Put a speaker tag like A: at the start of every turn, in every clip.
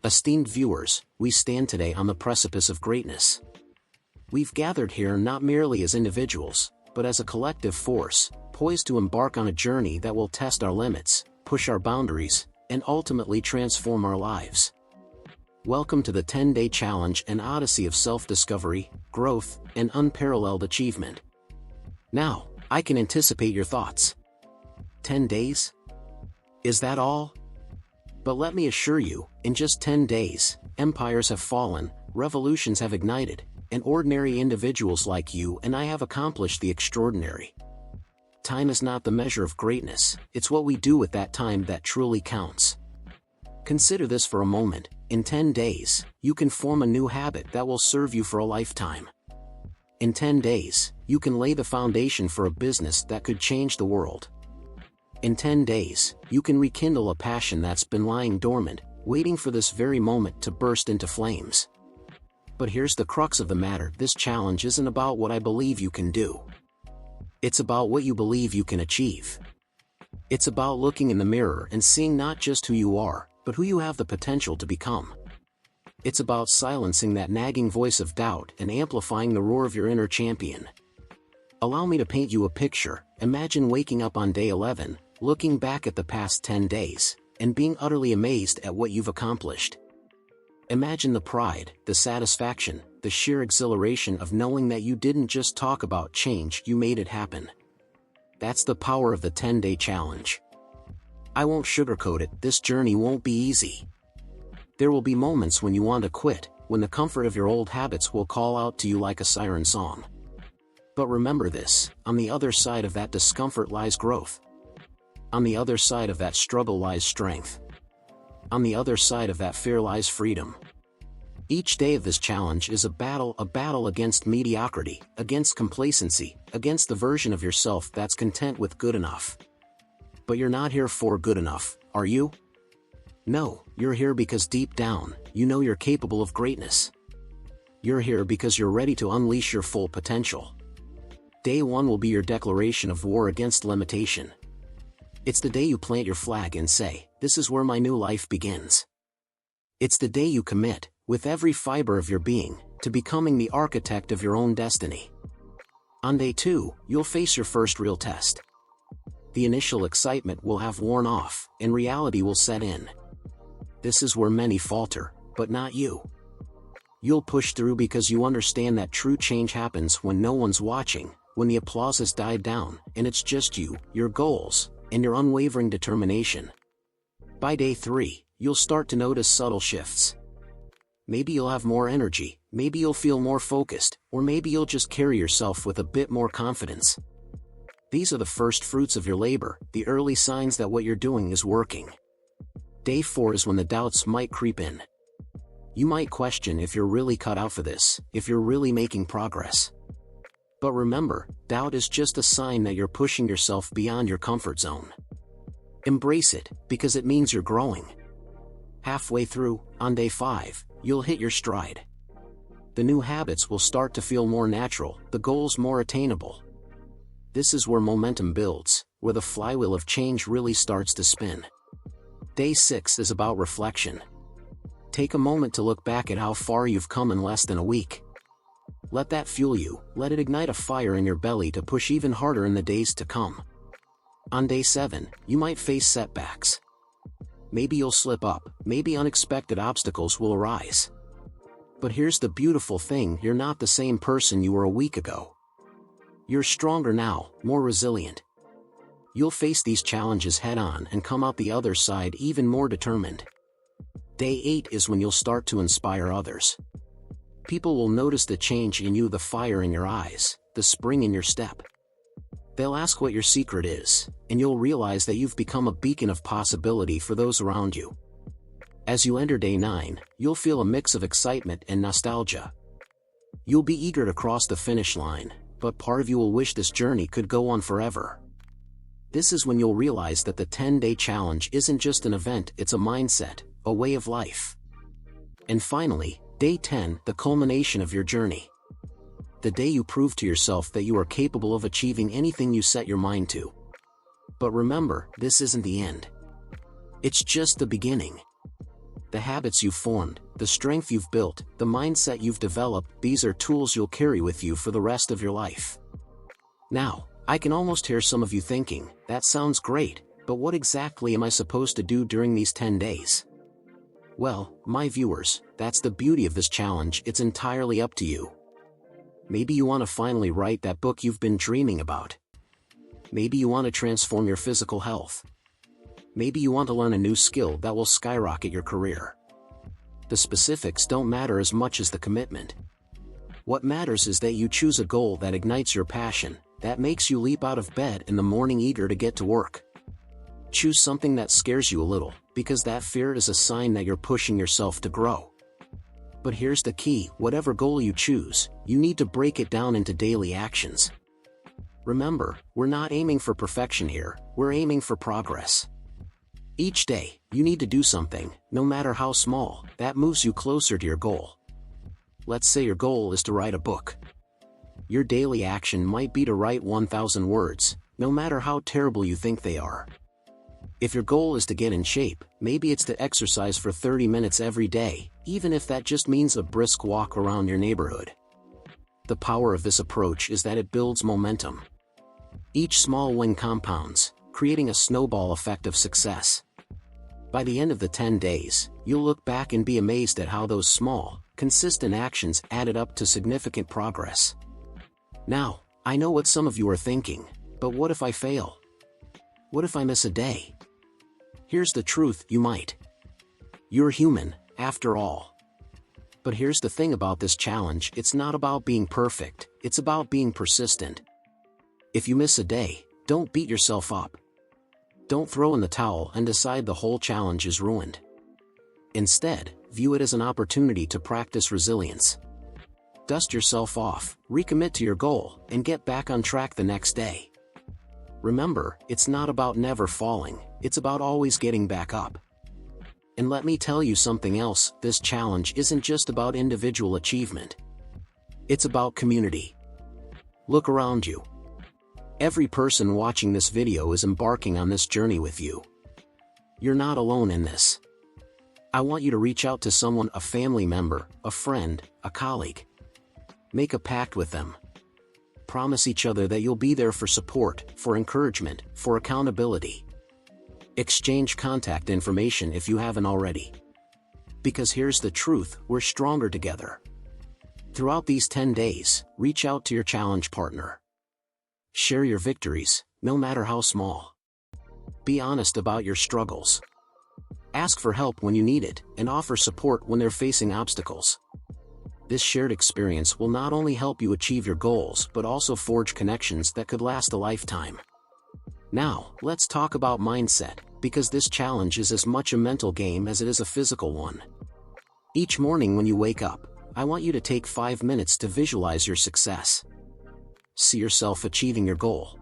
A: Esteemed viewers, we stand today on the precipice of greatness. We've gathered here not merely as individuals, but as a collective force, poised to embark on a journey that will test our limits, push our boundaries, and ultimately transform our lives. Welcome to the 10-Day Challenge, an odyssey of self-discovery, growth, and unparalleled achievement. Now, I can anticipate your thoughts. 10 days? Is that all? But let me assure you, in just 10 days, empires have fallen, revolutions have ignited, and ordinary individuals like you and I have accomplished the extraordinary. Time is not the measure of greatness, it's what we do with that time that truly counts. Consider this for a moment. In 10 days, you can form a new habit that will serve you for a lifetime. In 10 days, you can lay the foundation for a business that could change the world. In 10 days, you can rekindle a passion that's been lying dormant, waiting for this very moment to burst into flames. But here's the crux of the matter: this challenge isn't about what I believe you can do. It's about what you believe you can achieve. It's about looking in the mirror and seeing not just who you are, but who you have the potential to become. It's about silencing that nagging voice of doubt and amplifying the roar of your inner champion. Allow me to paint you a picture. Imagine waking up on day 11, looking back at the past 10 days, and being utterly amazed at what you've accomplished. Imagine the pride, the satisfaction, the sheer exhilaration of knowing that you didn't just talk about change, you made it happen. That's the power of the 10-Day Challenge. I won't sugarcoat it, this journey won't be easy. There will be moments when you want to quit, when the comfort of your old habits will call out to you like a siren song. But remember this: on the other side of that discomfort lies growth. On the other side of that struggle lies strength. On the other side of that fear lies freedom. Each day of this challenge is a battle against mediocrity, against complacency, against the version of yourself that's content with good enough. But you're not here for good enough, are you? No, you're here because deep down, you know you're capable of greatness. You're here because you're ready to unleash your full potential. Day 1 will be your declaration of war against limitation. It's the day you plant your flag and say, "This is where my new life begins." It's the day you commit, with every fiber of your being, to becoming the architect of your own destiny. On day 2, you'll face your first real test. The initial excitement will have worn off, and reality will set in. This is where many falter, but not you. You'll push through because you understand that true change happens when no one's watching, when the applause has died down, and it's just you, your goals, and your unwavering determination. By day 3, you'll start to notice subtle shifts. Maybe you'll have more energy, maybe you'll feel more focused, or maybe you'll just carry yourself with a bit more confidence. These are the first fruits of your labor, the early signs that what you're doing is working. Day 4 is when the doubts might creep in. You might question if you're really cut out for this, if you're really making progress. But remember, doubt is just a sign that you're pushing yourself beyond your comfort zone. Embrace it, because it means you're growing. Halfway through, on day 5, you'll hit your stride. The new habits will start to feel more natural, the goals more attainable. This is where momentum builds, where the flywheel of change really starts to spin. Day 6 is about reflection. Take a moment to look back at how far you've come in less than a week. Let that fuel you, let it ignite a fire in your belly to push even harder in the days to come. On day 7, you might face setbacks. Maybe you'll slip up, maybe unexpected obstacles will arise. But here's the beautiful thing: you're not the same person you were a week ago. You're stronger now, more resilient. You'll face these challenges head-on and come out the other side even more determined. Day 8 is when you'll start to inspire others. People will notice the change in you, the fire in your eyes, the spring in your step. They'll ask what your secret is, and you'll realize that you've become a beacon of possibility for those around you. As you enter day 9, you'll feel a mix of excitement and nostalgia. You'll be eager to cross the finish line, but part of you will wish this journey could go on forever. This is when you'll realize that the 10-Day Challenge isn't just an event, it's a mindset, a way of life. And finally, day 10, the culmination of your journey. The day you prove to yourself that you are capable of achieving anything you set your mind to. But remember, this isn't the end. It's just the beginning. The habits you've formed, the strength you've built, the mindset you've developed, these are tools you'll carry with you for the rest of your life. Now, I can almost hear some of you thinking, that sounds great, but what exactly am I supposed to do during these 10 days? Well, my viewers, that's the beauty of this challenge, it's entirely up to you. Maybe you want to finally write that book you've been dreaming about. Maybe you want to transform your physical health. Maybe you want to learn a new skill that will skyrocket your career. The specifics don't matter as much as the commitment. What matters is that you choose a goal that ignites your passion, that makes you leap out of bed in the morning eager to get to work. Choose something that scares you a little, because that fear is a sign that you're pushing yourself to grow. But here's the key, whatever goal you choose, you need to break it down into daily actions. Remember, we're not aiming for perfection here, we're aiming for progress. Each day, you need to do something, no matter how small, that moves you closer to your goal. Let's say your goal is to write a book. Your daily action might be to write 1,000 words, no matter how terrible you think they are. If your goal is to get in shape, maybe it's to exercise for 30 minutes every day, even if that just means a brisk walk around your neighborhood. The power of this approach is that it builds momentum. Each small win compounds, creating a snowball effect of success. By the end of the 10 days, you'll look back and be amazed at how those small, consistent actions added up to significant progress. Now, I know what some of you are thinking, but what if I fail? What if I miss a day? Here's the truth, you might. You're human, after all. But here's the thing about this challenge, it's not about being perfect, it's about being persistent. If you miss a day, don't beat yourself up. Don't throw in the towel and decide the whole challenge is ruined. Instead, view it as an opportunity to practice resilience. Dust yourself off, recommit to your goal, and get back on track the next day. Remember, it's not about never falling, it's about always getting back up. And let me tell you something else, this challenge isn't just about individual achievement. It's about community. Look around you. Every person watching this video is embarking on this journey with you. You're not alone in this. I want you to reach out to someone, a family member, a friend, a colleague. Make a pact with them. Promise each other that you'll be there for support, for encouragement, for accountability. Exchange contact information if you haven't already. Because here's the truth, we're stronger together. Throughout these 10 days, reach out to your challenge partner. Share your victories, no matter how small. Be honest about your struggles. Ask for help when you need it, and offer support when they're facing obstacles. This shared experience will not only help you achieve your goals but also forge connections that could last a lifetime. Now, let's talk about mindset, because this challenge is as much a mental game as it is a physical one. Each morning when you wake up, I want you to take 5 minutes to visualize your success. See yourself achieving your goal.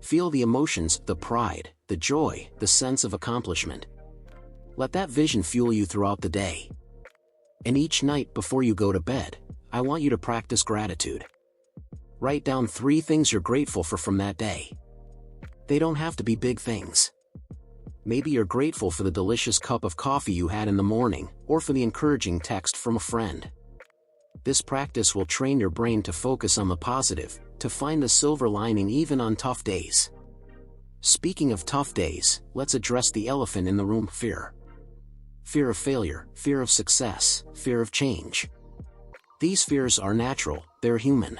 A: Feel the emotions, the pride, the joy, the sense of accomplishment. Let that vision fuel you throughout the day. And each night before you go to bed, I want you to practice gratitude. Write down 3 things you're grateful for from that day. They don't have to be big things. Maybe you're grateful for the delicious cup of coffee you had in the morning, or for the encouraging text from a friend. This practice will train your brain to focus on the positive, to find the silver lining even on tough days. Speaking of tough days, let's address the elephant in the room, fear. Fear of failure, fear of success, fear of change. These fears are natural, they're human.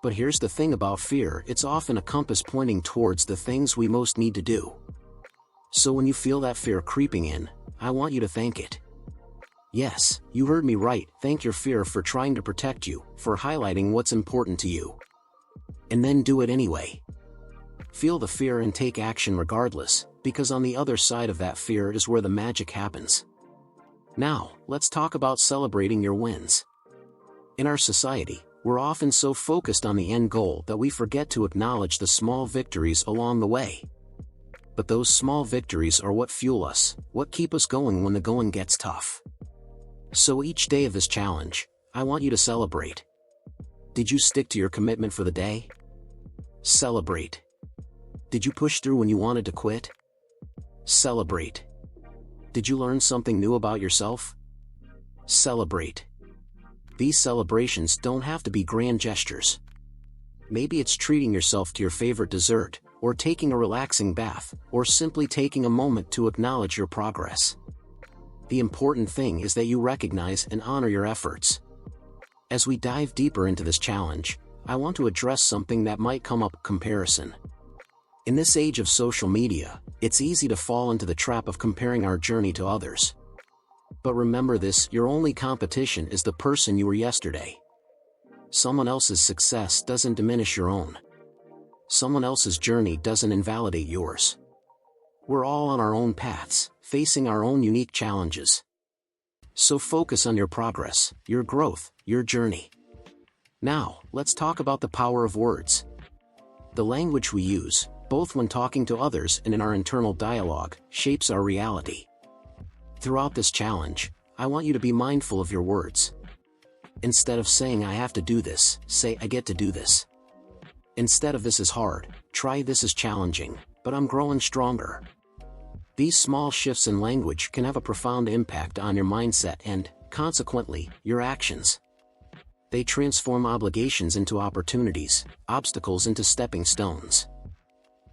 A: But here's the thing about fear, it's often a compass pointing towards the things we most need to do. So when you feel that fear creeping in, I want you to thank it. Yes, you heard me right, thank your fear for trying to protect you, for highlighting what's important to you. And then do it anyway. Feel the fear and take action regardless, because on the other side of that fear is where the magic happens. Now, let's talk about celebrating your wins. In our society, we're often so focused on the end goal that we forget to acknowledge the small victories along the way. But those small victories are what fuel us, what keep us going when the going gets tough. So each day of this challenge, I want you to celebrate. Did you stick to your commitment for the day? Celebrate. Did you push through when you wanted to quit? Celebrate. Did you learn something new about yourself? Celebrate. These celebrations don't have to be grand gestures. Maybe it's treating yourself to your favorite dessert, or taking a relaxing bath, or simply taking a moment to acknowledge your progress. The important thing is that you recognize and honor your efforts. As we dive deeper into this challenge, I want to address something that might come up: comparison. In this age of social media, it's easy to fall into the trap of comparing our journey to others. But remember this: your only competition is the person you were yesterday. Someone else's success doesn't diminish your own. Someone else's journey doesn't invalidate yours. We're all on our own paths, facing our own unique challenges. So focus on your progress, your growth, your journey. Now, let's talk about the power of words. The language we use, both when talking to others and in our internal dialogue, shapes our reality. Throughout this challenge, I want you to be mindful of your words. Instead of saying "I have to do this," say "I get to do this." Instead of "this is hard," try "this is challenging, but I'm growing stronger." These small shifts in language can have a profound impact on your mindset and, consequently, your actions. They transform obligations into opportunities, obstacles into stepping stones.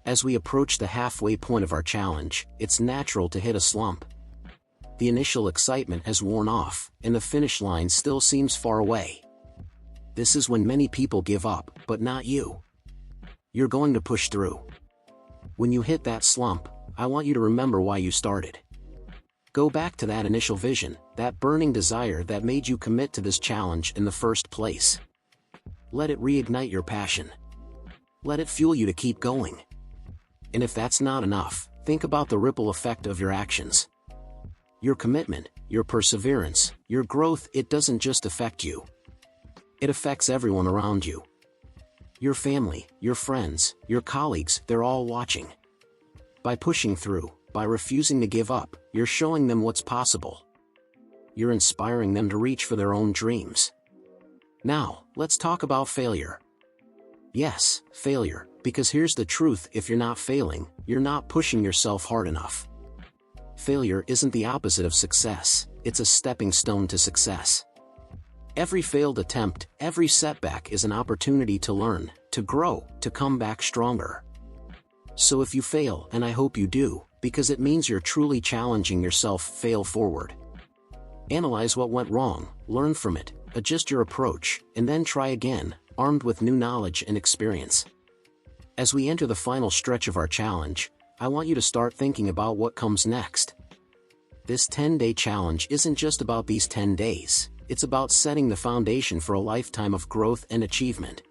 A: As we approach the halfway point of our challenge, it's natural to hit a slump. The initial excitement has worn off, and the finish line still seems far away. This is when many people give up, but not you. You're going to push through. When you hit that slump, I want you to remember why you started. Go back to that initial vision, that burning desire that made you commit to this challenge in the first place. Let it reignite your passion. Let it fuel you to keep going. And if that's not enough, think about the ripple effect of your actions. Your commitment, your perseverance, your growth, it doesn't just affect you. It affects everyone around you. Your family, your friends, your colleagues, they're all watching. By pushing through, by refusing to give up, you're showing them what's possible. You're inspiring them to reach for their own dreams. Now, let's talk about failure. Yes, failure, because here's the truth: if you're not failing, you're not pushing yourself hard enough. Failure isn't the opposite of success, it's a stepping stone to success. Every failed attempt, every setback is an opportunity to learn, to grow, to come back stronger. So if you fail, and I hope you do, because it means you're truly challenging yourself, fail forward. Analyze what went wrong, learn from it, adjust your approach, and then try again, armed with new knowledge and experience. As we enter the final stretch of our challenge, I want you to start thinking about what comes next. This 10-day challenge isn't just about these 10 days, it's about setting the foundation for a lifetime of growth and achievement.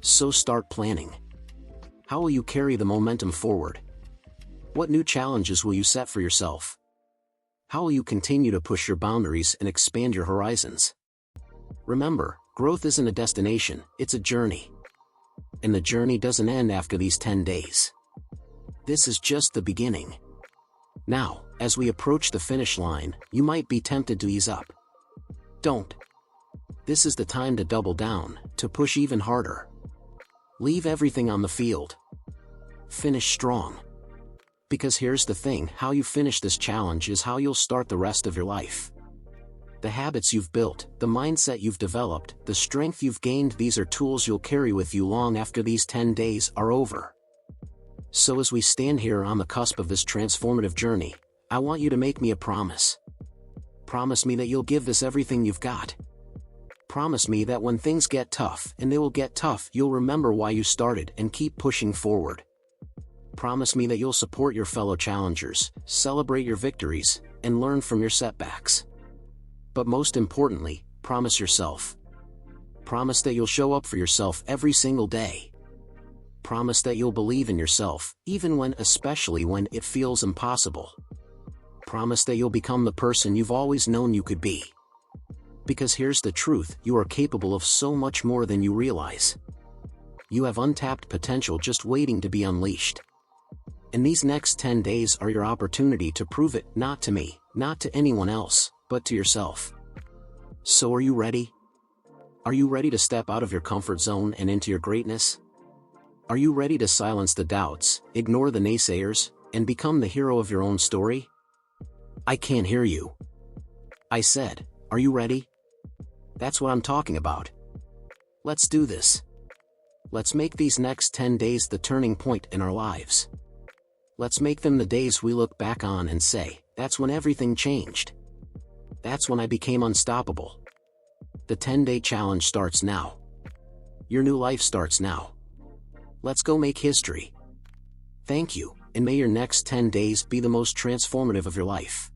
A: So start planning. How will you carry the momentum forward? What new challenges will you set for yourself? How will you continue to push your boundaries and expand your horizons? Remember, growth isn't a destination, it's a journey. And the journey doesn't end after these 10 days. This is just the beginning. Now, as we approach the finish line, you might be tempted to ease up. Don't. This is the time to double down, to push even harder. Leave everything on the field. Finish strong. Because here's the thing: how you finish this challenge is how you'll start the rest of your life. The habits you've built, the mindset you've developed, the strength you've gained, these are tools you'll carry with you long after these 10 days are over. So as we stand here on the cusp of this transformative journey, I want you to make me a promise. Promise me that you'll give this everything you've got. Promise me that when things get tough, and they will get tough, you'll remember why you started and keep pushing forward. Promise me that you'll support your fellow challengers, celebrate your victories, and learn from your setbacks. But most importantly, promise yourself. Promise that you'll show up for yourself every single day. Promise that you'll believe in yourself, especially when it feels impossible. Promise that you'll become the person you've always known you could be. Because here's the truth: you are capable of so much more than you realize. You have untapped potential just waiting to be unleashed. And these next 10 days are your opportunity to prove it, not to me, not to anyone else, but to yourself. So are you ready? Are you ready to step out of your comfort zone and into your greatness? Are you ready to silence the doubts, ignore the naysayers, and become the hero of your own story? I can't hear you. I said, are you ready? That's what I'm talking about. Let's do this. Let's make these next 10 days the turning point in our lives. Let's make them the days we look back on and say, that's when everything changed. That's when I became unstoppable. The 10-day challenge starts now. Your new life starts now. Let's go make history. Thank you, and may your next 10 days be the most transformative of your life.